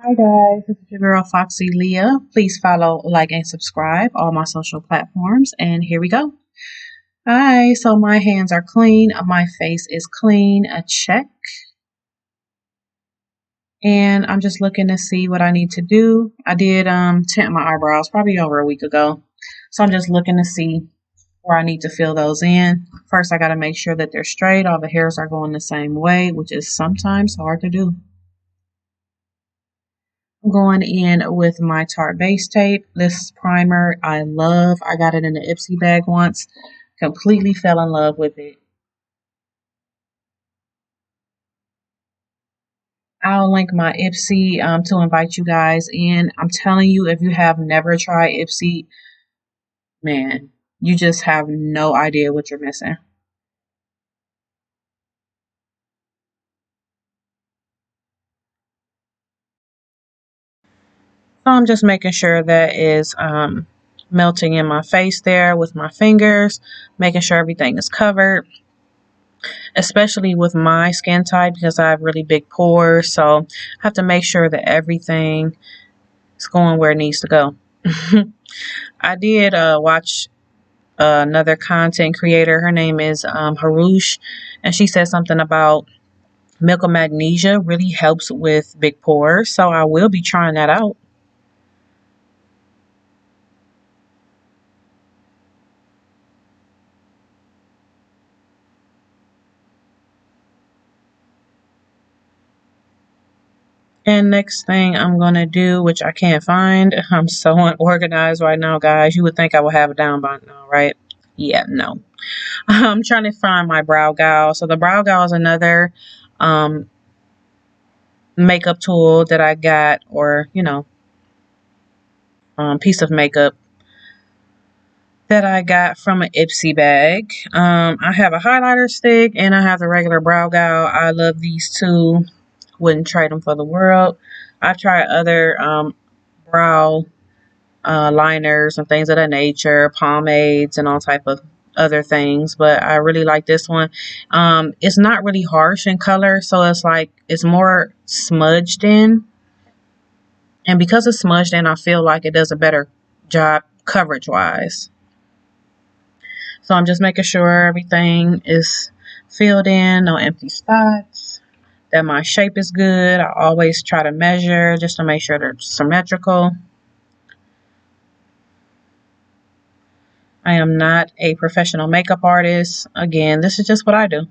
Hi guys, this is your girl Foxy Leah. Please follow, like, and subscribe all my social platforms. And here we go. Hi, so my hands are clean, my face is clean, a check. And I'm just looking to see what I need to do. I did tint my eyebrows probably over a week ago. So I'm just looking to see where I need to fill those in. First, I got to make sure that they're straight. All the hairs are going the same way, which is sometimes hard to do. I'm going in with my Tarte base tape. This primer I love. I got it in the Ipsy bag once. Completely fell in love with it. I'll link my Ipsy to invite you guys in. I'm telling you, if you have never tried Ipsy, man, you just have no idea what you're missing. So I'm just making sure that is melting in my face there with my fingers, making sure everything is covered, especially with my skin type because I have really big pores. So I have to make sure that everything is going where it needs to go. I did watch another content creator. Her name is Harush, and she said something about milk of magnesia really helps with big pores. So I will be trying that out. And next thing I'm going to do, which I can't find, I'm so unorganized right now, guys. You would think I would have it down by now, right? Yeah, no. I'm trying to find my brow gel. So the brow gel is another makeup tool that I got, or, piece of makeup that I got from an Ipsy bag. I have a highlighter stick and I have the regular brow gel. I love these two. Wouldn't trade them for the world. I've tried other brow liners and things of that nature, pomades and all type of other things, but I really like this one. It's not really harsh in color, so it's like it's more smudged in, and because it's smudged in, I feel like it does a better job coverage wise. So I'm just making sure everything is filled in, no empty spots, that my shape is good. I always try to measure just to make sure they're symmetrical. I am not a professional makeup artist. Again, this is just what I do.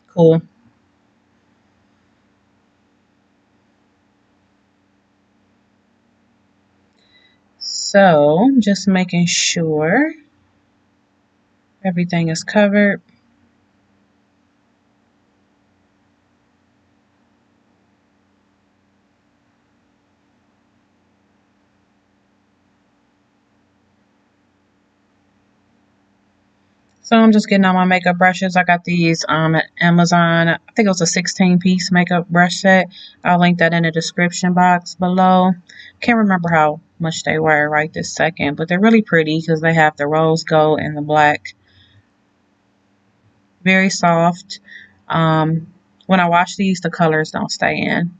Cool. So, just making sure everything is covered. So I'm just getting all my makeup brushes. I got these at Amazon. I think it was a 16-piece makeup brush set. I'll link that in the description box below. Can't remember how much they were right this second, but they're really pretty because they have the rose gold and the black. Very soft. When I wash these, the colors don't stay in.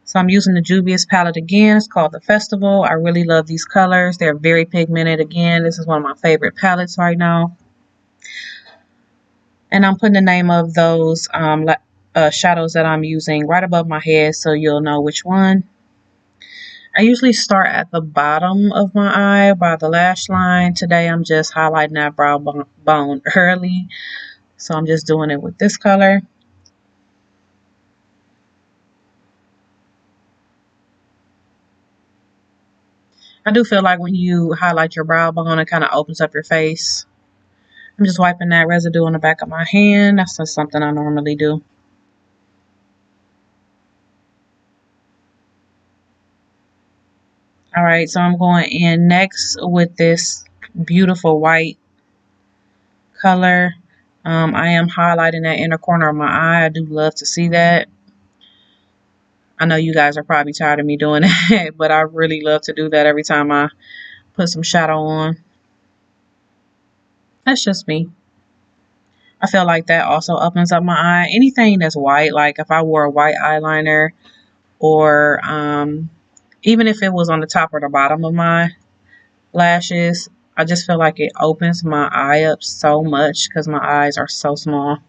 So I'm using the Juvia's palette again. It's called the Festival. I really love these colors. They're very pigmented. Again, this is one of my favorite palettes right now. And I'm putting the name of those shadows that I'm using right above my head so you'll know which one. I usually start at the bottom of my eye by the lash line. Today I'm just highlighting that brow bone early. So I'm just doing it with this color. I do feel like when you highlight your brow bone, it kind of opens up your face. I'm just wiping that residue on the back of my hand. That's just something I normally do. Alright, so I'm going in next with this beautiful white color. I am highlighting that inner corner of my eye. I do love to see that. I know you guys are probably tired of me doing that, but I really love to do that every time I put some shadow on. That's just me. I feel like that also opens up my eye. Anything that's white, like if I wore a white eyeliner, or even if it was on the top or the bottom of my lashes, I just feel like it opens my eye up so much because my eyes are so small.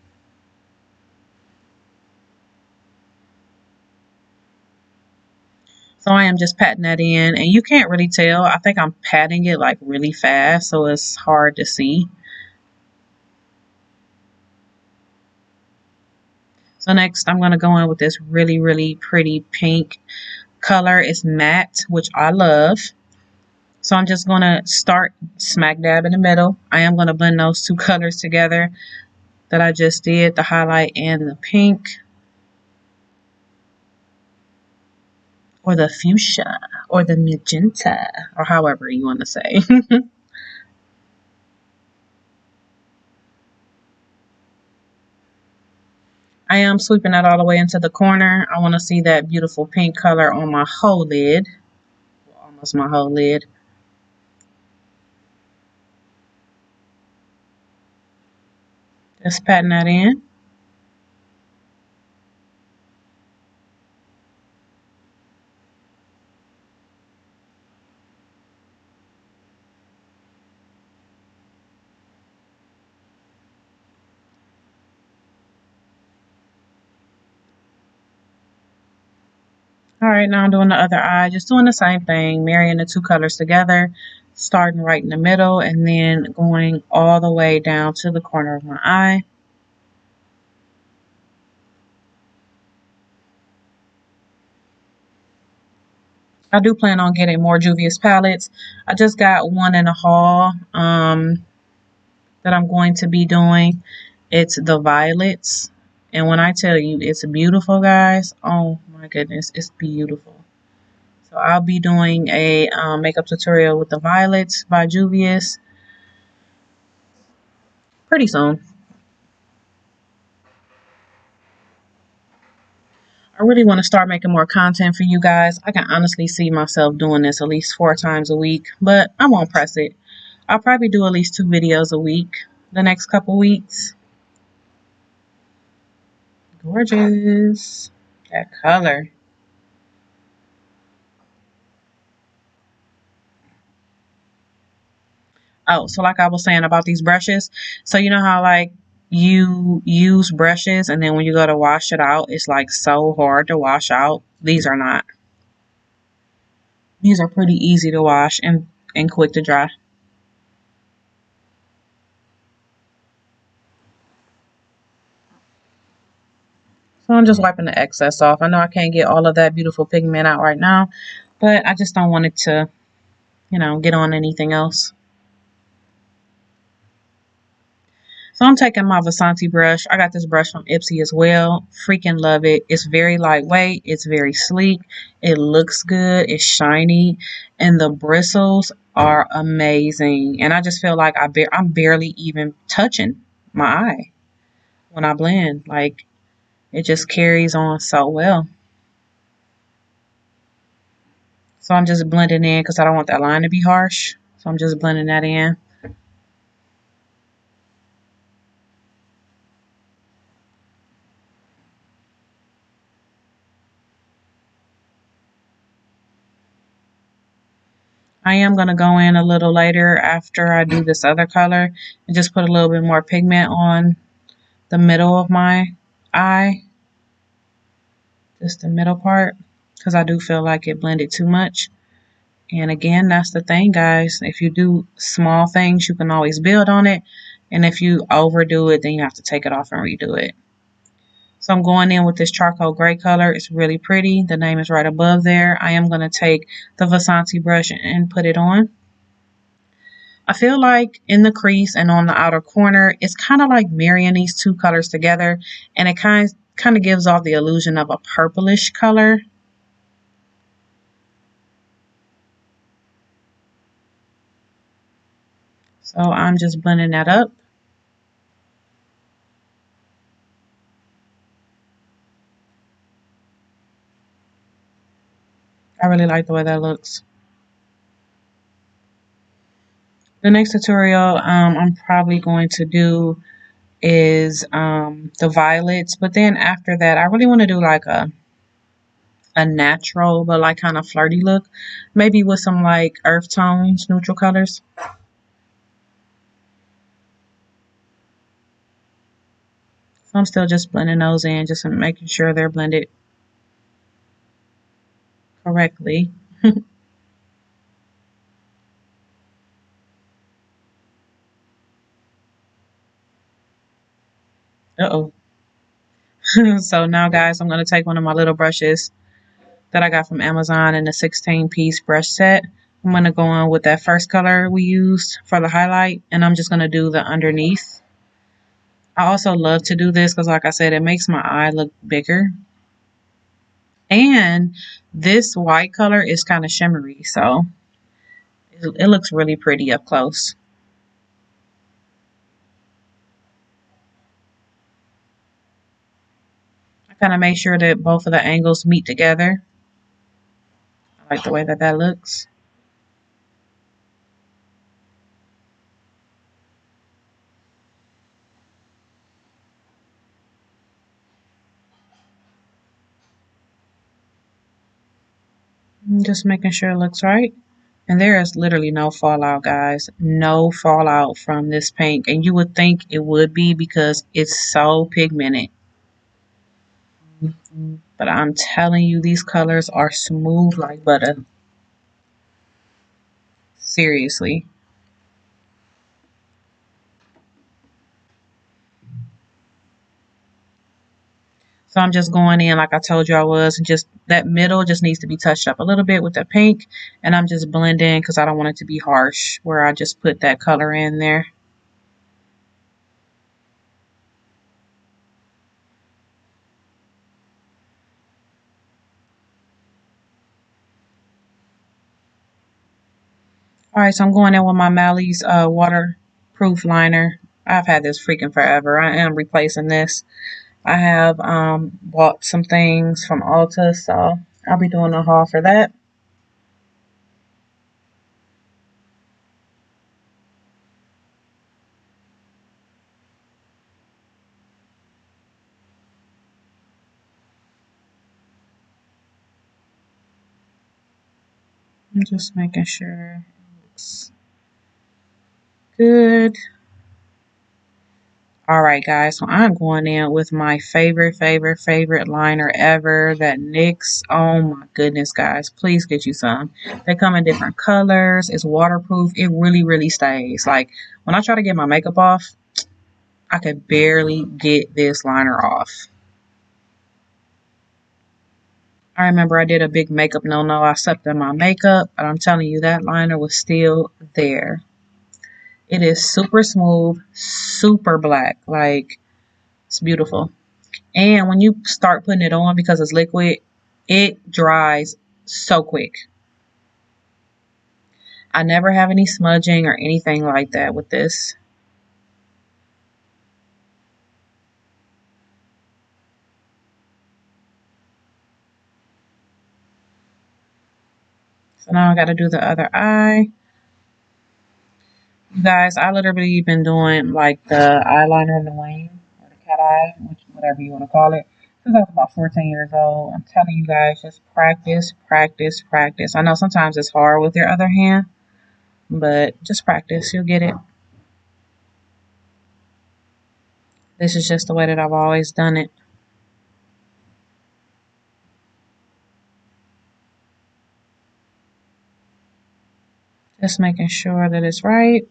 So I am just patting that in, and you can't really tell. I think I'm patting it like really fast, so it's hard to see. So next I'm going to go in with this really, really pretty pink color. It's matte, which I love. So I'm just going to start smack dab in the middle. I am going to blend those two colors together that I just did, the highlight and the pink. Or the fuchsia, or the magenta, or however you want to say. I am sweeping that all the way into the corner. I want to see that beautiful pink color on my whole lid. Well, almost my whole lid. Just patting that in. Alright, now I'm doing the other eye. Just doing the same thing. Marrying the two colors together. Starting right in the middle and then going all the way down to the corner of my eye. I do plan on getting more Juvias palettes. I just got one in a haul that I'm going to be doing. It's the violets. And when I tell you it's beautiful, guys, oh my goodness, it's beautiful. So I'll be doing a makeup tutorial with the violets by Juvias pretty soon. I really want to start making more content for you guys. I can honestly see myself doing this at least 4 times a week, but I won't press it. I'll probably do at least 2 videos a week the next couple weeks. Gorgeous. That color. Oh, so like I was saying about these brushes. So you know how like you use brushes and then when you go to wash it out, it's like so hard to wash out. These are not. These are pretty easy to wash and quick to dry. So I'm just wiping the excess off. I know I can't get all of that beautiful pigment out right now, but I just don't want it to, you know, get on anything else. So I'm taking my Vasanti brush. I got this brush from Ipsy as well. Freaking love it. It's very lightweight. It's very sleek. It looks good. It's shiny. And the bristles are amazing. And I just feel like I'm barely even touching my eye when I blend. Like, it just carries on so well. So I'm just blending in because I don't want that line to be harsh. So I'm just blending that in. I am going to go in a little later after I do this other color and just put a little bit more pigment on the middle of my eye. Just the middle part. Because I do feel like it blended too much. And again, that's the thing, guys. If you do small things, you can always build on it. And if you overdo it, then you have to take it off and redo it. So I'm going in with this charcoal gray color. It's really pretty. The name is right above there. I am going to take the Vasanti brush and put it on. I feel like in the crease and on the outer corner, it's kind of like marrying these two colors together. And it kind of gives off the illusion of a purplish color. So I'm just blending that up. I really like the way that looks. The next tutorial I'm probably going to do is the violets, but then after that I really want to do like a natural but like kind of flirty look, maybe with some like earth tones, neutral colors. So I'm still just blending those in, just making sure they're blended correctly. Uh-oh. So now guys, I'm going to take one of my little brushes that I got from Amazon in the 16-piece brush set. I'm going to go on with that first color we used for the highlight, and I'm just going to do the underneath. I also love to do this because, like I said, it makes my eye look bigger. And this white color is kind of shimmery, so it looks really pretty up close. I kind of make sure that both of the angles meet together. I like the way that that looks. I'm just making sure it looks right. And there is literally no fallout, guys. No fallout from this paint. And you would think it would be because it's so pigmented. But I'm telling you, these colors are smooth like butter. Seriously. So I'm just going in like I told you I was. And just that middle just needs to be touched up a little bit with the pink. And I'm just blending because I don't want it to be harsh where I just put that color in there. Alright, so I'm going in with my Mally's waterproof liner. I've had this freaking forever. I am replacing this. I have bought some things from Ulta, so I'll be doing a haul for that. I'm just making sure it looks good. Alright guys, so I'm going in with my favorite liner ever, that NYX. Oh my goodness guys, please get you some. They come in different colors, it's waterproof, it really stays. Like when I try to get my makeup off, I could barely get this liner off. I remember I did a big makeup no-no. I slept in my makeup, but I'm telling you, that liner was still there. It is super smooth, super black. Like, it's beautiful. And when you start putting it on, because it's liquid, it dries so quick. I never have any smudging or anything like that with this. So now I got to do the other eye. You guys, I literally been doing like the eyeliner in the wing, or the cat eye, whatever you want to call it, since I was about 14 years old. I'm telling you guys, just practice. I know sometimes it's hard with your other hand, but just practice. You'll get it. This is just the way that I've always done it. Just making sure that it's right.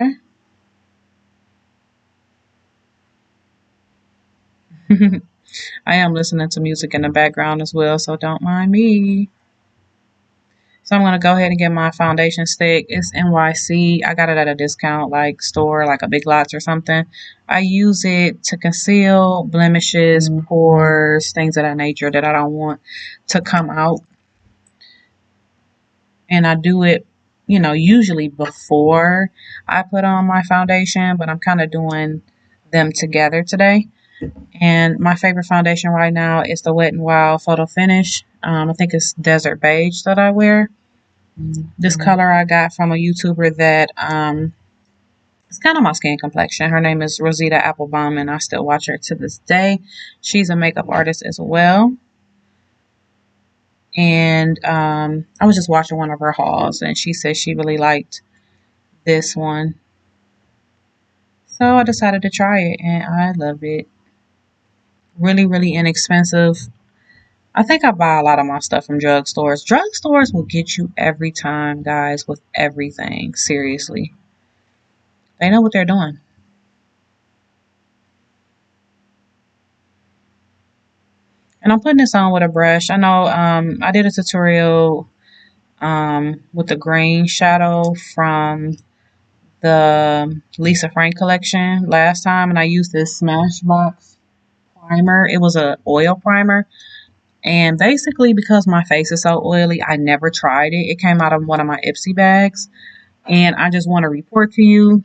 Okay. I am listening to music in the background as well, so don't mind me. So I'm going to go ahead and get my foundation stick. It's NYC. I got it at a discount like store, like a Big Lots or something. I use it to conceal blemishes, pores, things of that nature that I don't want to come out. And I do it, you know, usually before I put on my foundation, but I'm kind of doing them together today. And my favorite foundation right now is the Wet n Wild Photo Finish. I think it's Desert Beige that I wear. This color I got from a YouTuber that it's kind of my skin complexion. Her name is Rosita Applebaum, and I still watch her to this day. She's a makeup artist as well. And I was just watching one of her hauls, and she said she really liked this one. So I decided to try it, and I love it. Really, really inexpensive. I think I buy a lot of my stuff from drugstores. Drugstores will get you every time, guys, with everything. Seriously. They know what they're doing. And I'm putting this on with a brush. I know I did a tutorial with the green shadow from the Lisa Frank collection last time, and I used this Smashbox primer. It was a oil primer, and basically because my face is so oily, I never tried it. It came out of one of my Ipsy bags, and I just want to report to you,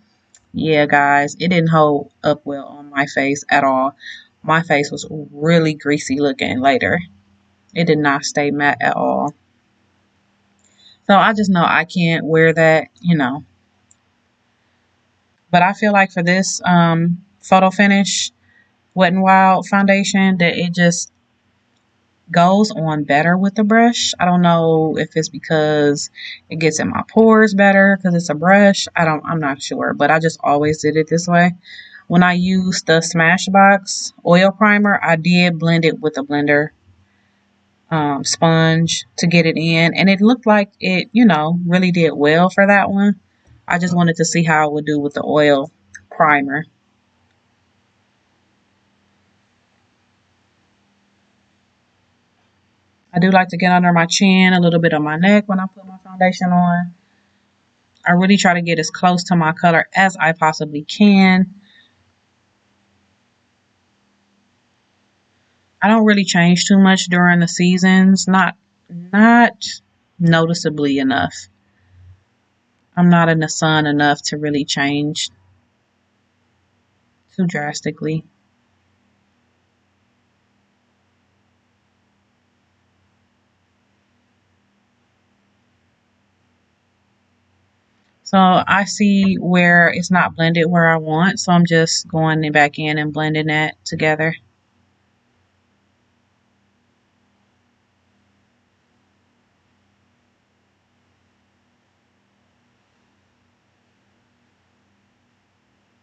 yeah, guys, it didn't hold up well on my face at all. My face was really greasy looking later. It did not stay matte at all. So I just know I can't wear that, you know. But I feel like for this photo finish Wet n Wild foundation that it just goes on better with the brush. I don't know if it's because it gets in my pores better because it's a brush. I'm not sure, but I just always did it this way. When I used the Smashbox oil primer, I did blend it with a blender sponge to get it in, and it looked like it, you know, really did well for that one. I just wanted to see how it would do with the oil primer. I do like to get under my chin, a little bit on my neck when I put my foundation on. I really try to get as close to my color as I possibly can. I don't really change too much during the seasons, not noticeably enough. I'm not in the sun enough to really change too drastically. So I see where it's not blended where I want, so I'm just going back in and blending that together.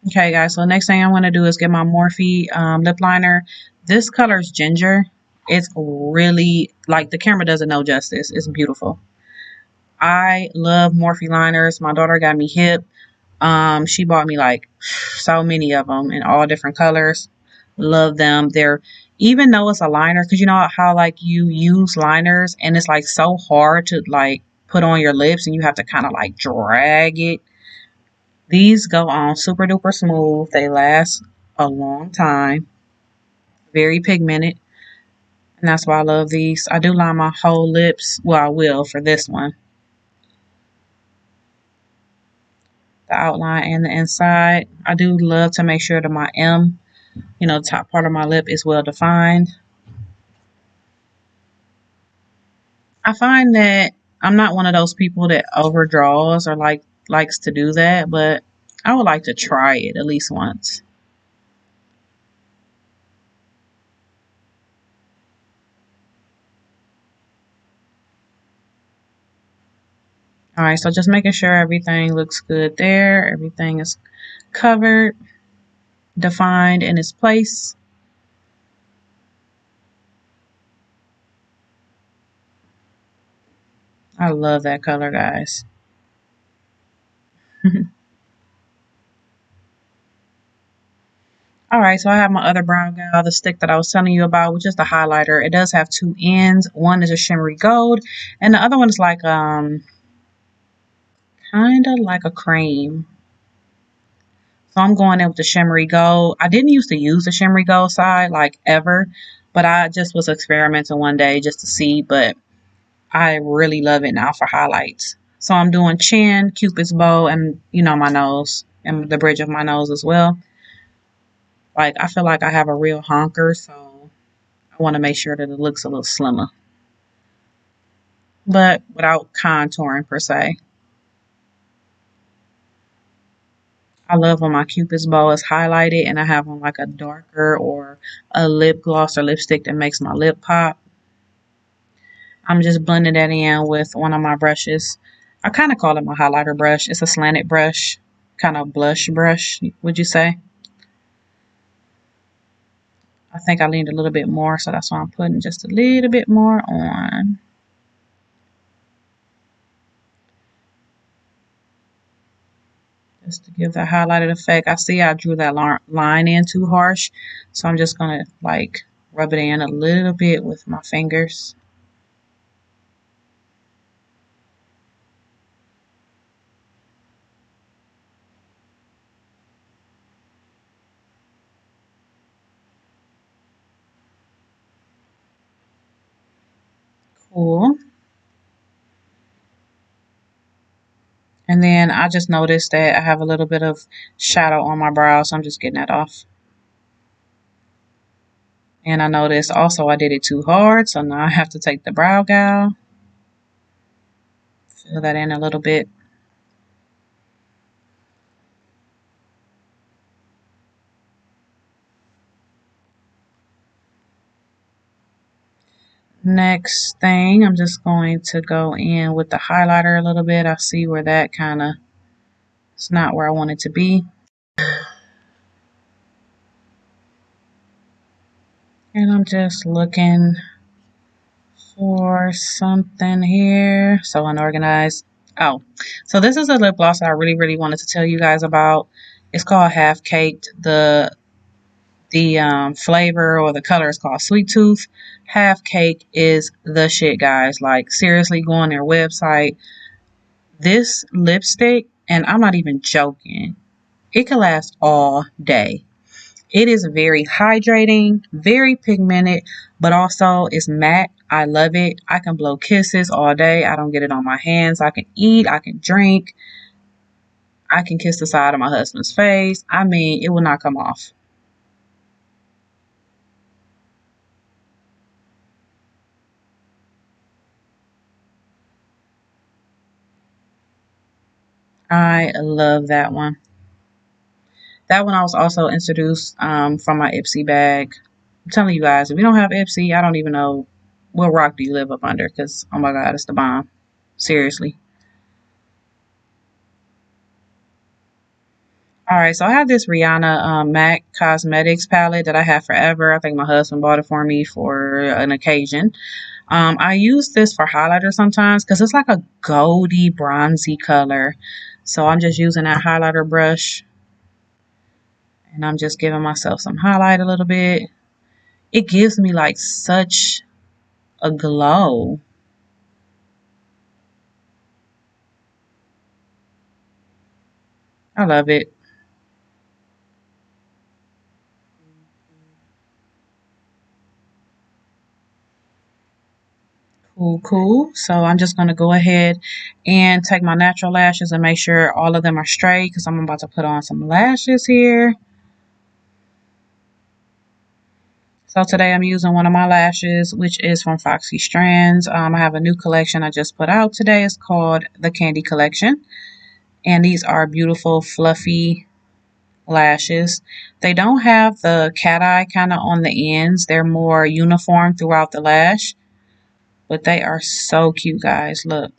Okay, guys, so next thing I'm going to do is get my Morphe lip liner. This color is Ginger. It's really, like, the camera doesn't know justice. It's beautiful. I love Morphe liners. My daughter got me hip. She bought me, like, so many of them in all different colors. Love them. They're, even though it's a liner, because you know how, like, you use liners and it's, like, so hard to, like, put on your lips and you have to kind of, like, drag it. These go on super duper smooth. They last a long time. Very pigmented. And that's why I love these. I do line my whole lips. Well, I will for this one. The outline and the inside. I do love to make sure that my M, you know, the top part of my lip is well defined. I find that I'm not one of those people that overdraws or likes to do that, but I would like to try it at least once. All right, so just making sure everything looks good there. Everything is covered, defined in its place. I love that color, guys. All right, so I have my other brown gal, the stick that I was telling you about, which is the highlighter. It does have two ends. One is a shimmery gold, and the other one is like kind of like a cream. So I'm going in with the shimmery gold. I didn't used to use the shimmery gold side like ever, but I just was experimenting one day just to see, but I really love it now for highlights. So I'm doing chin, Cupid's bow, and, you know, my nose and the bridge of my nose as well. Like, I feel like I have a real honker, so I want to make sure that it looks a little slimmer. but without contouring per se. I love when my Cupid's bow is highlighted and I have on like a darker or a lip gloss or lipstick that makes my lip pop. I'm just blending that in with one of my brushes. I kind of call it my highlighter brush. It's a slanted brush, kind of blush brush, would you say? I think I leaned a little bit more, so that's why I'm putting just a little bit more on. Just to give that highlighted effect. I see I drew that line in too harsh, so I'm just going to like rub it in a little bit with my fingers. Cool. And then I just noticed that I have a little bit of shadow on my brow, so I'm just getting that off. And I noticed also I did it too hard, so now I have to take the brow gel, fill that in a little bit. Next thing, I'm just going to go in with the highlighter a little bit. I see where that kind of, it's not where I want it to be. And I'm just looking for something here. So unorganized. Oh, so this is a lip gloss that I really wanted to tell you guys about. It's called Half Caked. The flavor or the color is called Sweet Tooth. Half Cake is the shit, guys. Like, seriously, go on their website. This lipstick, and I'm not even joking, it can last all day. It is very hydrating, very pigmented, but also it's matte. I love it. I can blow kisses all day. I don't get it on my hands. I can eat. I can drink. I can kiss the side of my husband's face. I mean, it will not come off. I love that one. That one I was also introduced from my Ipsy bag. I'm telling you guys, if you don't have Ipsy, I don't even know what rock do you live up under, because, oh my God, it's the bomb. Seriously. All right, so I have this Rihanna MAC Cosmetics palette that I have forever. I think my husband bought it for me for an occasion. I use this for highlighter sometimes because it's like a goldy, bronzy color. So I'm just using that highlighter brush and I'm just giving myself some highlight a little bit. It gives me like such a glow. I love it. Cool, cool. So I'm just going to go ahead and take my natural lashes and make sure all of them are straight because I'm about to put on some lashes here. So today I'm using one of my lashes, which is from Foxy Strands. I have a new collection I just put out today. It's called the Candy Collection. And these are beautiful, fluffy lashes. They don't have the cat eye kind of on the ends. They're more uniform throughout the lash. But they are so cute, guys. Look.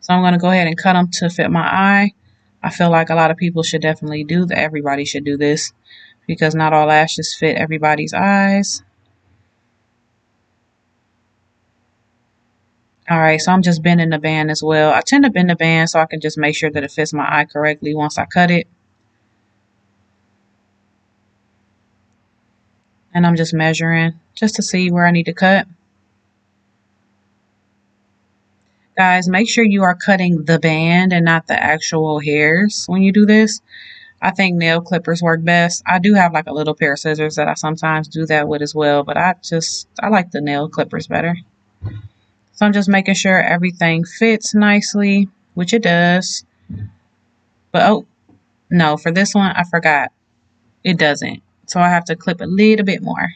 So I'm going to go ahead and cut them to fit my eye. I feel like a lot of people should definitely do that. Everybody should do this because not all lashes fit everybody's eyes. All right, so I'm just bending the band as well. I tend to bend the band so I can just make sure that it fits my eye correctly once I cut it. And I'm just measuring just to see where I need to cut. Guys, make sure you are cutting the band and not the actual hairs when you do this. I think nail clippers work best. I do have like a little pair of scissors that I sometimes do that with as well, but I like the nail clippers better. So I'm just making sure everything fits nicely, which it does. But oh, no, for this one, I forgot. It doesn't. So I have to clip a little bit more.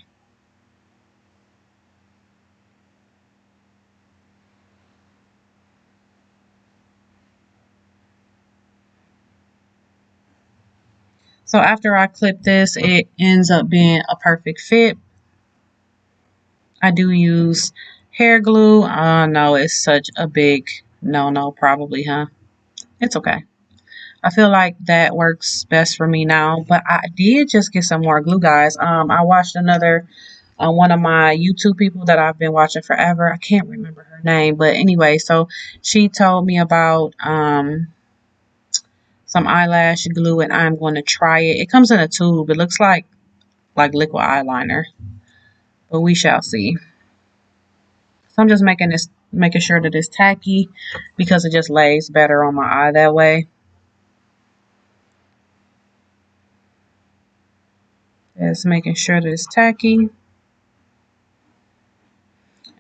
So after I clip this, it ends up being a perfect fit. I do use hair glue. No, it's such a big no, probably, huh? It's okay. I feel like that works best for me now, but I did just get some more glue, guys. I watched another one of my YouTube people that I've been watching forever. I can't remember her name, but anyway, so she told me about some eyelash glue, and I'm going to try it. It comes in a tube. It looks like liquid eyeliner, but we shall see. So I'm just making sure that it's tacky because it just lays better on my eye that way. Just making sure that it's tacky.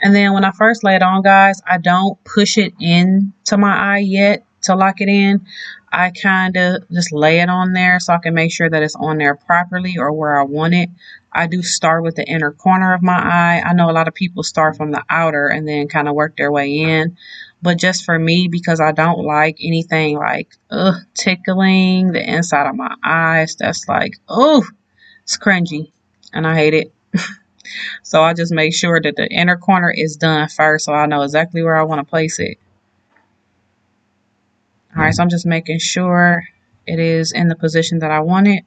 And then when I first lay it on, guys, I don't push it into my eye yet to lock it in. I kind of just lay it on there so I can make sure that it's on there properly or where I want it. I do start with the inner corner of my eye. I know a lot of people start from the outer and then kind of work their way in. But just for me, because I don't like anything like tickling the inside of my eyes, that's like, oh, it's cringy and I hate it. So I just make sure that the inner corner is done first so I know exactly where I want to place it. All right, so I'm just making sure it is in the position that I want it.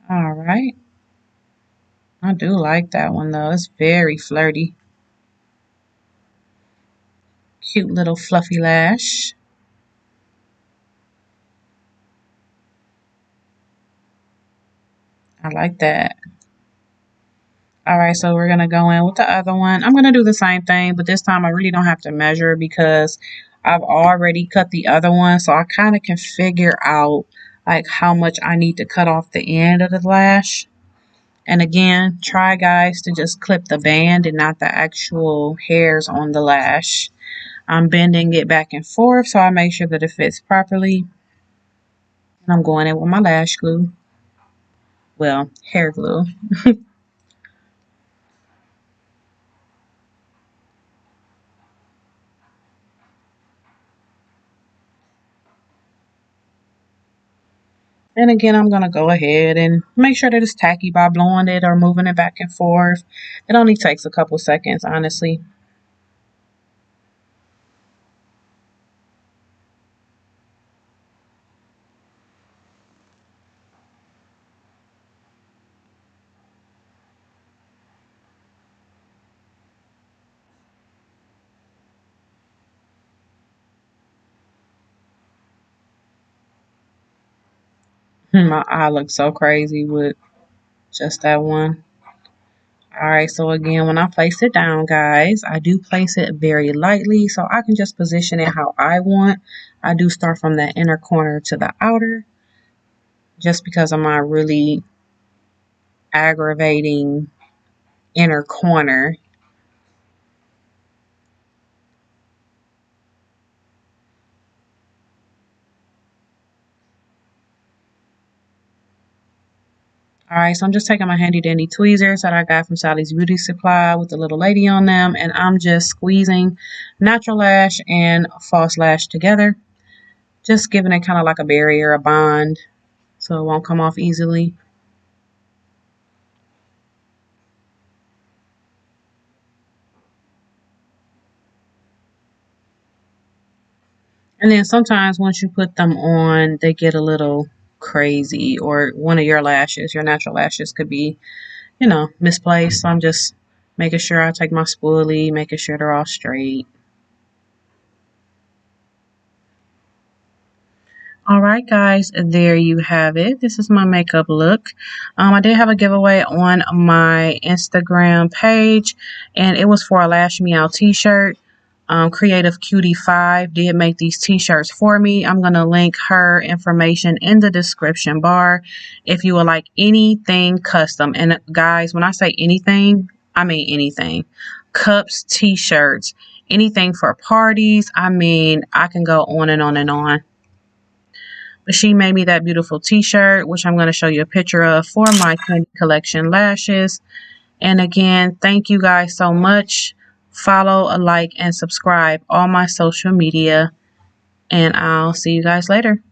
All right. I do like that one though. It's very flirty. Cute little fluffy lash. I like that. All right, so we're going to go in with the other one. I'm going to do the same thing, but this time I really don't have to measure because I've already cut the other one. So I kind of can figure out like how much I need to cut off the end of the lash. And again, try, guys, to just clip the band and not the actual hairs on the lash. I'm bending it back and forth so I make sure that it fits properly. And I'm going in with my lash glue. Well, hair glue. And again, I'm going to go ahead and make sure that it's tacky by blowing it or moving it back and forth. It only takes a couple seconds, honestly. My eye looks so crazy with just that one. Alright, so again, when I place it down, guys, I do place it very lightly so I can just position it how I want. I do start from the inner corner to the outer just because of my really aggravating inner corner. Alright, so I'm just taking my handy dandy tweezers that I got from Sally's Beauty Supply with the little lady on them, and I'm just squeezing natural lash and false lash together, just giving it kind of like a barrier, a bond, so it won't come off easily. And then sometimes once you put them on, they get a little crazy, or one of your lashes, your natural lashes could be, you know, misplaced. So I'm just making sure I take my spoolie, making sure they're all straight. All right, guys, there you have it. This is my makeup look. I did have a giveaway on my Instagram page, and it was for a Lash Me Out t-shirt. Creative Cutie 5 did make these t-shirts for me. I'm going to link her information in the description bar if you would like anything custom. And guys, when I say anything, I mean anything. Cups, t-shirts, anything for parties. I mean, I can go on and on and on. But she made me that beautiful t-shirt, which I'm going to show you a picture of for my Candy Collection lashes. And again, thank you guys so much. Follow, like, and subscribe all my social media. And I'll see you guys later.